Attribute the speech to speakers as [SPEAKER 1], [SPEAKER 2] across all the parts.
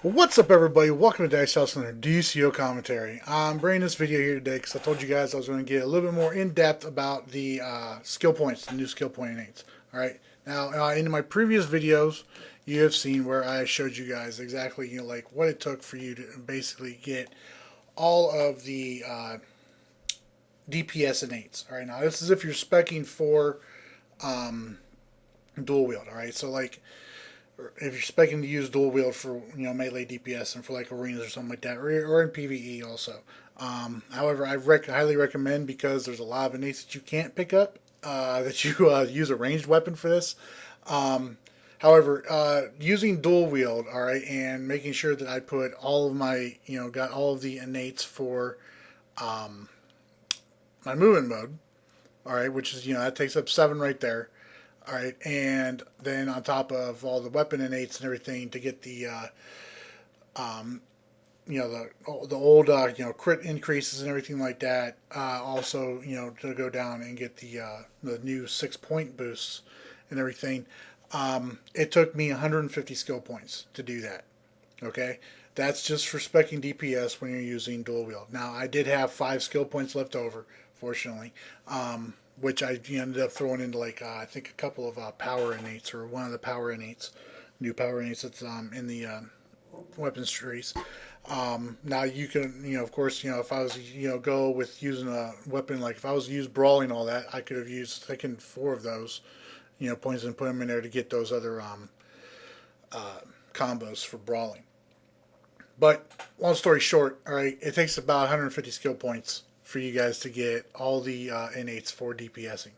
[SPEAKER 1] What's up, everybody? Welcome to Dice House and their DCUO commentary. I'm bringing this video here today because I told you guys I was going to get a little bit more in depth about the skill points, the new skill point aids. All right. Now, in my previous videos, you have seen where I showed you guys exactly, like what it took for you to basically get all of the DPS innate. All right. Now, this is if you're specing for dual wield. All right. So, like, if you're expecting to use dual wield for melee DPS and for like arenas or something like that, or in PVE also. However, I highly recommend, because there's a lot of innates that you can't pick up, that you use a ranged weapon for this. However, using dual wield, all right, and making sure that I put all of my, got all of the innates for my movement mode, all right, which is, that takes up 7 right there. All right, and then on top of all the weapon innates and everything to get the, the old, crit increases and everything like that. Also, to go down and get the new 6-point boosts and everything. It took me 150 skill points to do that. Okay, that's just for specing DPS when you're using dual wield. Now, I did have 5 skill points left over, fortunately. Which I ended up throwing into, like, I think a couple of power innates, or one of the power innates, new power innates that's in the weapons trees. Now you can, of course, if I was, go with using a weapon, like if I was to use brawling and all that, I could have used, taken 4 of those, points and put them in there to get those other combos for brawling. But long story short, all right, it takes about 150 skill points for you guys to get all the innates for DPSing.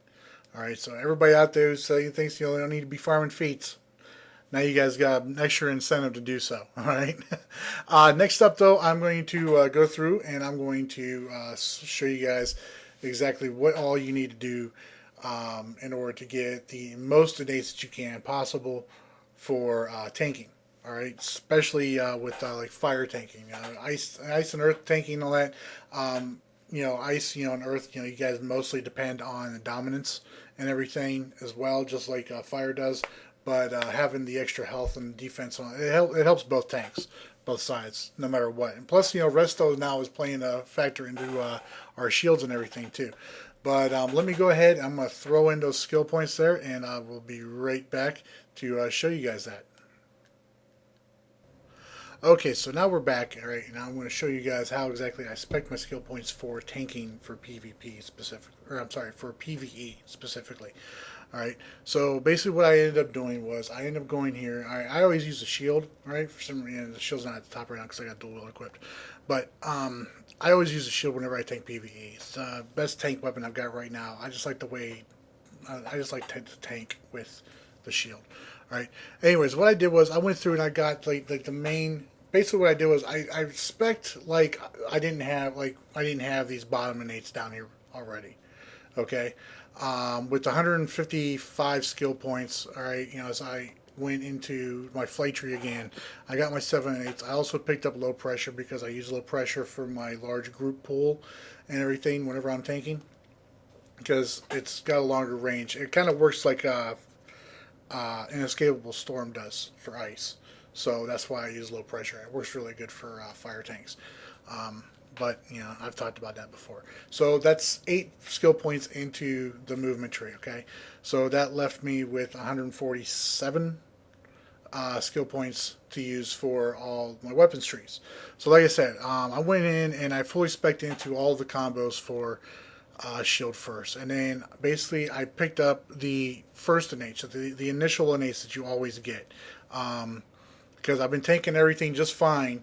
[SPEAKER 1] All right, so everybody out there who's saying thinks they don't need to be farming feats, now you guys got an extra incentive to do so. All right. Next up, though, I'm going to go through and I'm going to show you guys exactly what all you need to do in order to get the most innates that you can possible for tanking. All right, especially with like fire tanking, ice and earth tanking and all that. Ice, and earth, you guys mostly depend on the dominance and everything as well, just like fire does. But having the extra health and defense on it helps both tanks, both sides, no matter what. And plus, Resto now is playing a factor into our shields and everything too. But let me go ahead. I'm going to throw in those skill points there, and I will be right back to show you guys that. Okay, so now we're back. All right, now I'm going to show you guys how exactly I spec my skill points for tanking for PvP specific, or I'm sorry, for PvE specifically. All right, so basically what I ended up doing was I ended up going here. I always use the shield, right? For some reason, the shield's not at the top right now because I got dual wield equipped. But I always use the shield whenever I tank PvE. It's the best tank weapon I've got right now. I just like the way, I just like to tank with the shield. All right. Anyways, what I did was I went through and I got like the main. Basically, what I did was I spec'd like I didn't have these bottom innates down here already. Okay. With 155 skill points. All right. As I went into my flight tree again, I got my 7 8s. I also picked up low pressure because I use low pressure for my large group pool and everything whenever I'm tanking, because it's got a longer range. It kind of works like an escapable storm does for ice. So that's why I use low pressure. It works really good for fire tanks. But, I've talked about that before. So that's 8 skill points into the movement tree, okay? So that left me with 147 skill points to use for all my weapons trees. So like I said, I went in and I fully spec'd into all the combos for shield first, and then basically I picked up the first innate, so the initial innates that you always get, because I've been tanking everything just fine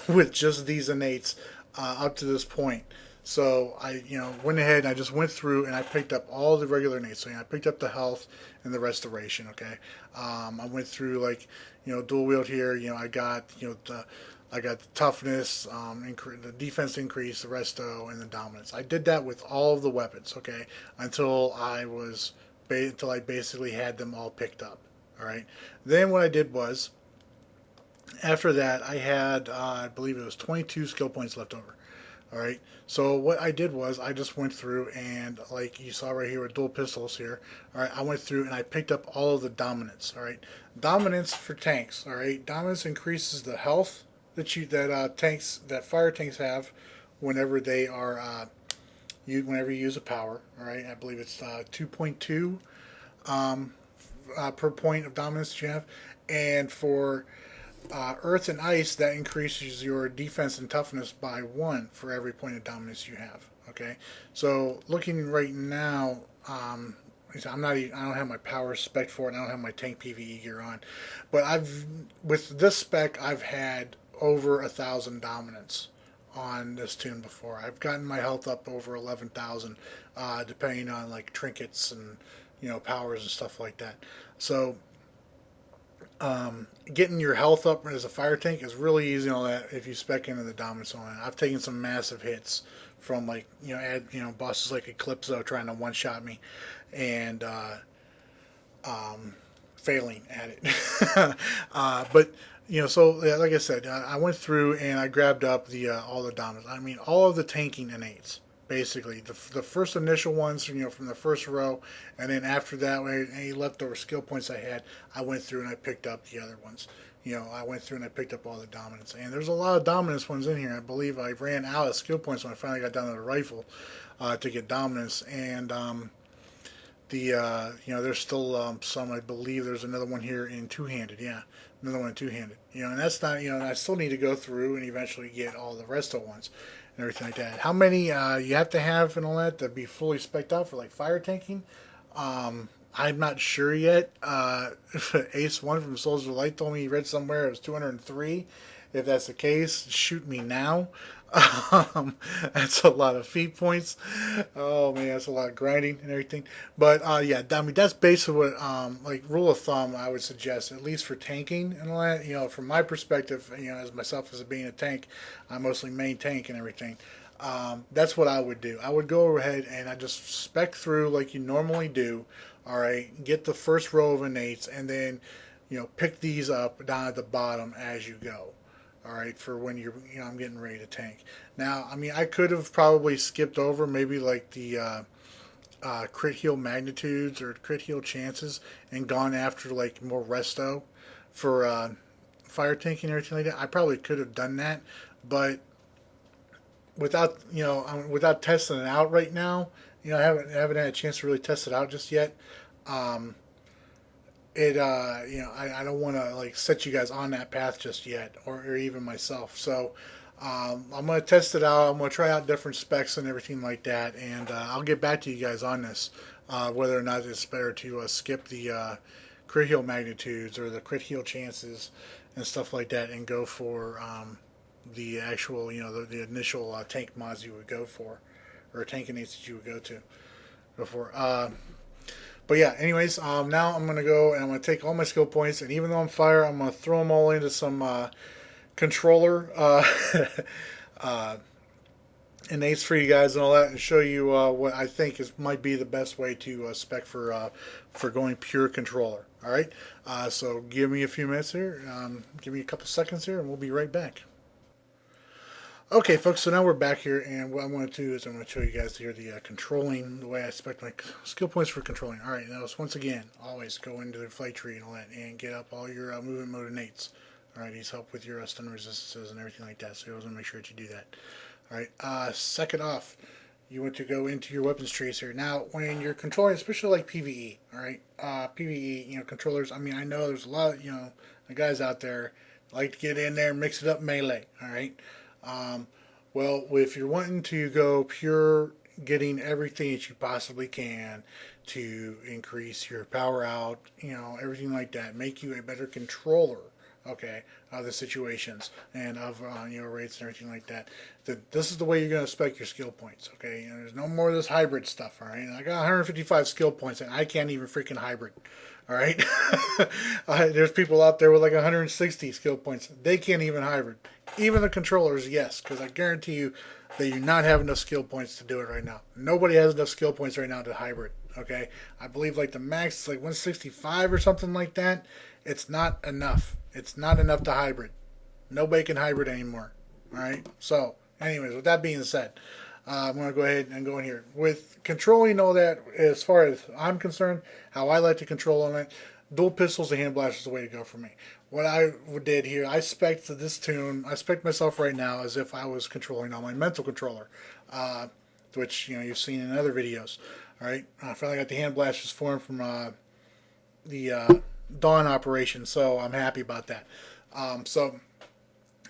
[SPEAKER 1] with just these innates up to this point. So I went ahead and I just went through and I picked up all the regular innates. So I picked up the health and the restoration. Okay, I went through like dual wield here. I got I got the toughness, the defense increase, the resto, and the dominance. I did that with all of the weapons, okay, until I basically had them all picked up. All right. Then what I did was, after that, I had I believe it was 22 skill points left over. All right. So what I did was I just went through and, like you saw right here with dual pistols here. All right. I went through and I picked up all of the dominance. All right. Dominance for tanks. All right. Dominance increases the health that fire tanks have whenever they are whenever you use a power. All right. I believe it's 2.2 per point of dominance that you have, and for earth and ice, that increases your defense and toughness by 1 for every point of dominance you have. Okay, so looking right now, I'm not. I don't have my power spec for it. And I don't have my tank PVE gear on, but with this spec, I've had over 1,000 dominance on this tune before. I've gotten my health up over 11,000, depending on like trinkets and powers and stuff like that. So getting your health up as a fire tank is really easy on that if you spec into the dominance on it. I've taken some massive hits from like bosses like Eclipso trying to one shot me and failing at it. But so like I said, I went through and I grabbed up the all the dominance. I mean, all of the tanking innates. Basically, the first initial ones, from the first row, and then after that, any leftover skill points I had, I went through and I picked up the other ones. I went through and I picked up all the dominance, and there's a lot of dominance ones in here. I believe I ran out of skill points when I finally got down to the rifle to get dominance, and there's still some. I believe there's another one here in two-handed. Yeah, another one in two-handed. And that's not. I still need to go through and eventually get all the rest of ones and everything like that. How many you have to have and all that to be fully spec'd out for like fire tanking? I'm not sure yet. Ace One from Soldiers of Light told me he read somewhere it was 203. If that's the case, shoot me now. That's a lot of feat points. Oh man, that's a lot of grinding and everything. But yeah, I mean that's basically what like rule of thumb I would suggest, at least for tanking and all that. From my perspective, as myself as being a tank, I mostly main tank and everything. That's what I would do. I would go ahead and I just spec through like you normally do. All right, get the first row of innates and then pick these up down at the bottom as you go. All right, for when I'm getting ready to tank. Now, I mean, I could have probably skipped over maybe like the crit heal magnitudes or crit heal chances and gone after like more resto for fire tanking and everything like that. I probably could have done that, but without testing it out right now, I haven't had a chance to really test it out just yet. I don't want to like set you guys on that path just yet, or even myself. So I'm going to test it out. I'm going to try out different specs and everything like that, and I'll get back to you guys on this, whether or not it's better to skip the crit heal magnitudes or the crit heal chances and stuff like that, and go for the actual, the initial tank mods you would go for, or tank innates that you would go for. But yeah, anyways, now I'm going to go and I'm going to take all my skill points, and even though I'm fire, I'm going to throw them all into some controller innates for you guys and all that, and show you what I think might be the best way to spec for going pure controller. All right, so give me a few minutes here, give me a couple seconds here, and we'll be right back. Okay, folks, so now we're back here, and what I'm going to do is I'm going to show you guys here the controlling, the way I spec my skill points for controlling. All right, now once again, always go into the flight tree and all that, and get up all your movement mode innates. All right, these help with your stun resistances and everything like that, so you always want to make sure that you do that. All right, second off, you want to go into your weapons trees here. Now, when you're controlling, especially like PvE, all right, PvE, controllers, I mean, I know there's a lot of, the guys out there like to get in there and mix it up melee, all right? Well, if you're wanting to go pure, getting everything that you possibly can to increase your power out, everything like that, make you a better controller, okay, of the situations and of rates and everything like that. This is the way you're going to spec your skill points, okay? There's no more of this hybrid stuff, all right? I got 155 skill points and I can't even freaking hybrid. All right, there's people out there with like 160 skill points. They can't even hybrid. Even the controllers, yes, because I guarantee you they do not have enough skill points to do it right now. Nobody has enough skill points right now to hybrid. Okay, I believe like the max is like 165 or something like that. It's not enough. It's not enough to hybrid. Nobody can hybrid anymore. All right, so Anyways, with that being said, I'm going to go ahead and go in here. With controlling all that, as far as I'm concerned, how I like to control on it, dual pistols and hand blasters is the way to go for me. What I did here, I spec'd this tune, I spec'd myself right now as if I was controlling on my mental controller, which you've seen in other videos. All right, I finally got the hand blasters formed from the Dawn operation, so I'm happy about that.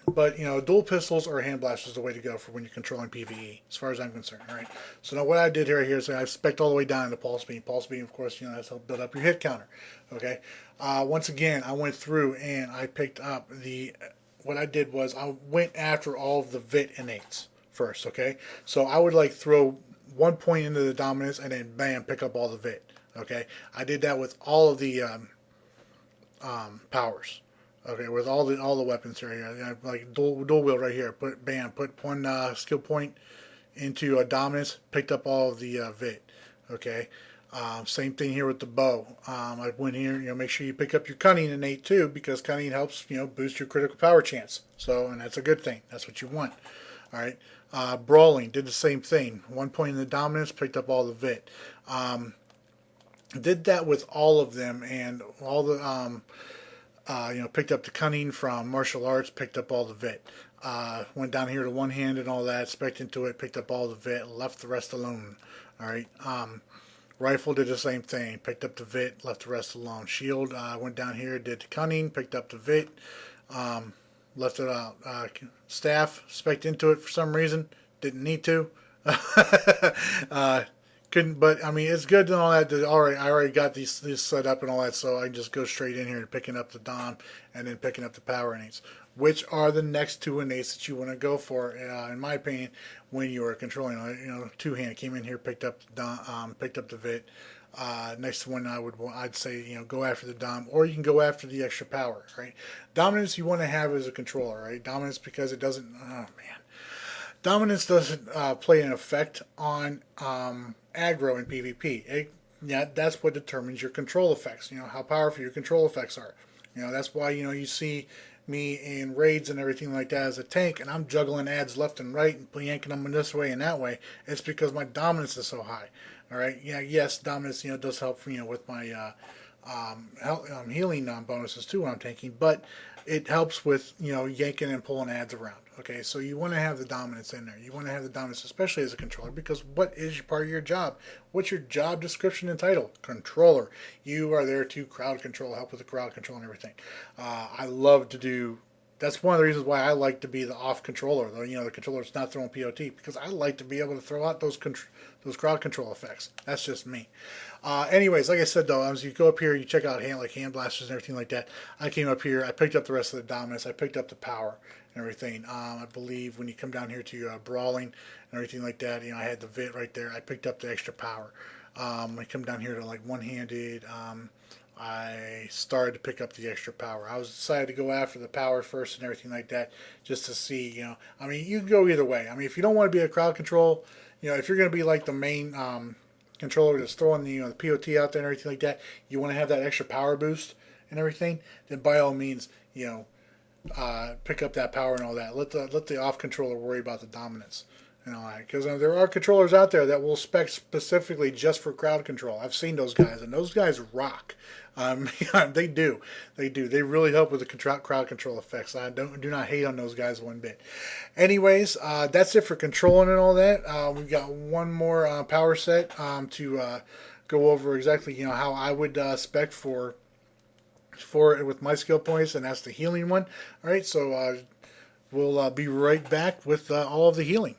[SPEAKER 1] But dual pistols or hand blasters is the way to go for when you're controlling PvE, as far as I'm concerned. All right. So now what I did here is I've spec'd all the way down to pulse beam. Pulse beam, of course, that's help build up your hit counter. Okay. Once again, I went through and I picked up what I did was I went after all of the VIT innates first. Okay. So I would like throw 1 point into the dominance and then bam, pick up all the VIT. Okay. I did that with all of the powers. Okay, with all the weapons here, like dual wield right here. Put one skill point into a dominance, picked up all of the VIT. Okay, same thing here with the bow. I went here, make sure you pick up your cunning innate too, because cunning helps boost your critical power chance. So, and that's a good thing. That's what you want. All right, brawling did the same thing. 1 point in the dominance, picked up all the VIT. Did that with all of them and all the picked up the cunning from martial arts, picked up all the VIT. Went down here to one hand and all that, spec'd into it, picked up all the VIT, left the rest alone. All right. Rifle did the same thing, picked up the VIT, left the rest alone. Shield went down here, did the cunning, picked up the VIT, left it out. Staff, spec'd into it for some reason, didn't need to. Couldn't, but I mean, it's good and all that. I already got these set up and all that, so I can just go straight in here and picking up the Dom and then picking up the power innates, which are the next two innates that you want to go for, in my opinion, when you are controlling. Two hand came in here, picked up the Dom, picked up the VIT. Next one I'd say go after the Dom, or you can go after the extra power. Right, dominance you want to have as a controller. Right, dominance because it doesn't. Oh man. Dominance doesn't play an effect on aggro in PvP. That's what determines your control effects. How powerful your control effects are. That's why you see me in raids and everything like that as a tank, and I'm juggling adds left and right and yanking them this way and that way. It's because my dominance is so high. All right. Yes, dominance does help with my healing bonuses too when I'm tanking, but it helps with yanking and pulling adds around. Okay, so you want to have the dominance in there. You want to have the dominance, especially as a controller, because what is part of your job? What's your job description and title? Controller. You are there to crowd control, help with the crowd control and everything. I love to do. That's one of the reasons why I like to be the off controller. The controller's not throwing POT, because I like to be able to throw out those crowd control effects. That's just me. Anyways, like I said though, as you go up here, you check out hand blasters and everything like that. I came up here, I picked up the rest of the dominance, I picked up the power and everything. I believe when you come down here to brawling and everything like that, I had the VIT right there. I picked up the extra power. I come down here to like one-handed. I started to pick up the extra power. I was decided to go after the power first and everything like that, just to see. I mean, you can go either way. I mean, if you don't want to be a crowd control, if you're going to be like the main controller that's throwing the POT out there and everything like that, you want to have that extra power boost and everything, then by all means, pick up that power and all that. Let the off controller worry about the dominance and all that, because there are controllers out there that will spec specifically just for crowd control. I've seen those guys, and those guys rock. They do. They really help with the crowd control effects. I do not hate on those guys one bit. Anyways, that's it for controlling and all that. We've got one more power set to go over exactly how I would spec for it with my skill points, and that's the healing one. All right, so we'll be right back with all of the healing.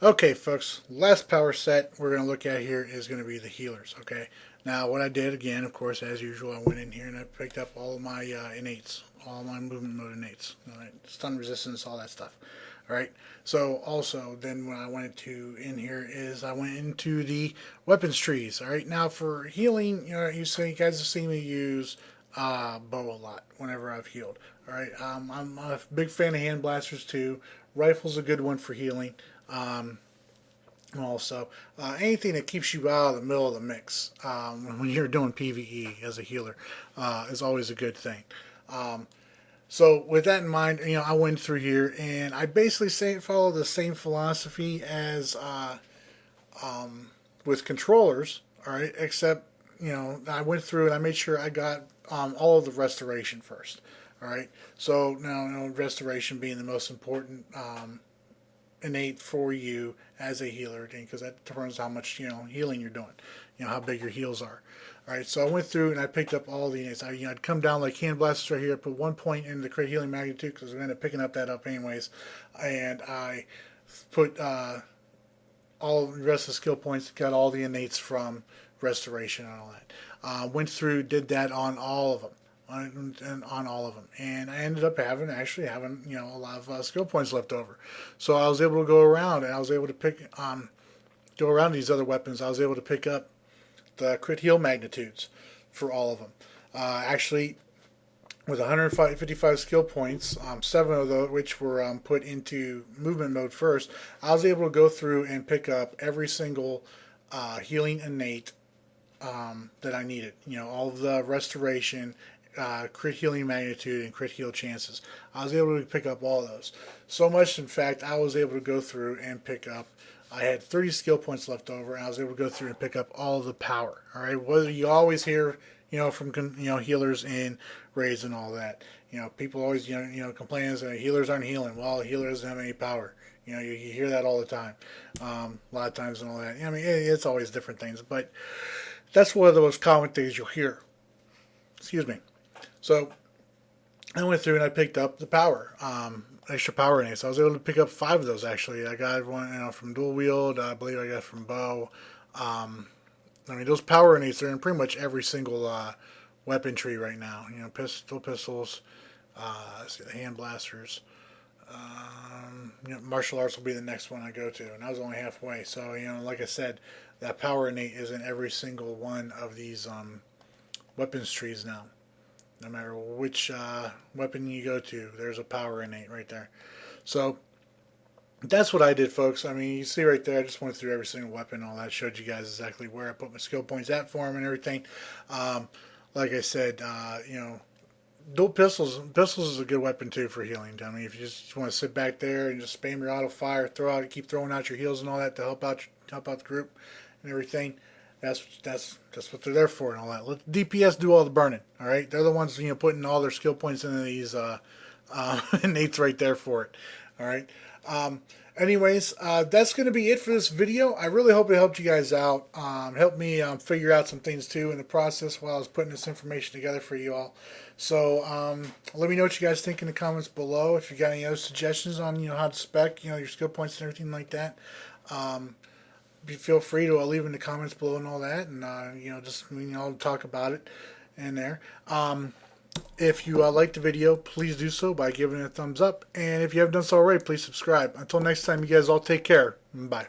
[SPEAKER 1] Okay, folks, last power set we're going to look at here is going to be the healers. Okay, now what I did again, of course, as usual, I went in here and I picked up all of my innates, all my movement mode innates, all right, stun resistance, all that stuff. All right, so also then when I went in here is I went into the weapons trees. All right, now for healing, you guys have seen me use bow a lot whenever I've healed. All right, I'm a big fan of hand blasters too. Rifle's a good one for healing. Also, anything that keeps you out of the middle of the mix when you're doing PvE as a healer is always a good thing. So with that in mind, I went through here and I basically follow the same philosophy as with controllers. All right, except I went through and I made sure I got all of the restoration first. All right, so now restoration being the most important innate for you as a healer, because that determines how much healing you're doing, how big your heals are. All right, so I went through and I picked up all the innates. I'd come down like hand blasters right here. I put 1 point in the crit healing magnitude because I'm going to picking up that up anyways, and I put all the rest of the skill points, got all the innates from restoration and all that. Went through, did that on all of them. On all of them, and I ended up actually having a lot of skill points left over, so I was able to go around and I was able to go around these other weapons. I was able to pick up the crit heal magnitudes for all of them. Actually, with 155 skill points, 7 of those which were put into movement mode first, I was able to go through and pick up every single healing innate that I needed. All of the restoration, crit healing magnitude, and crit heal chances. I was able to pick up all of those. So much, in fact, I was able to go through and pick up. I had 30 skill points left over, and I was able to go through and pick up all of the power. All right, whether you always hear, from healers in raids and all that. People always complain that healers aren't healing. Well, a healer doesn't have any power. You hear that all the time, a lot of times and all that. I mean, it's always different things, but that's one of the most common things you'll hear. Excuse me. So I went through and I picked up the power, extra power innates. I was able to pick up 5 of those actually. I got one from dual wield. I believe I got from bow. I mean, those power innates are in pretty much every single weapon tree right now. Pistols, the hand blasters. Martial arts will be the next one I go to, and I was only halfway. So like I said, that power innate is in every single one of these weapons trees now. No matter which weapon you go to, there's a power innate right there. So that's what I did, folks. I mean, you see right there, I just went through every single weapon and all that, showed you guys exactly where I put my skill points at for them and everything. Like I said, dual pistols is a good weapon too for healing. I mean, if you just want to sit back there and just spam your auto fire, keep throwing out your heals and all that to help out the group and everything. That's what they're there for and all that. Let the DPS do all the burning. All right, they're the ones putting all their skill points into these innates right there for it. All right. Anyways, that's going to be it for this video. I really hope it helped you guys out. Helped me figure out some things too in the process while I was putting this information together for you all. So let me know what you guys think in the comments below. If you got any other suggestions on how to spec your skill points and everything like that. Feel free to leave in the comments below and all that, and just talk about it in there. If you liked the video, please do so by giving it a thumbs up, and if you haven't done so already, please subscribe. Until next time, you guys all take care. Bye.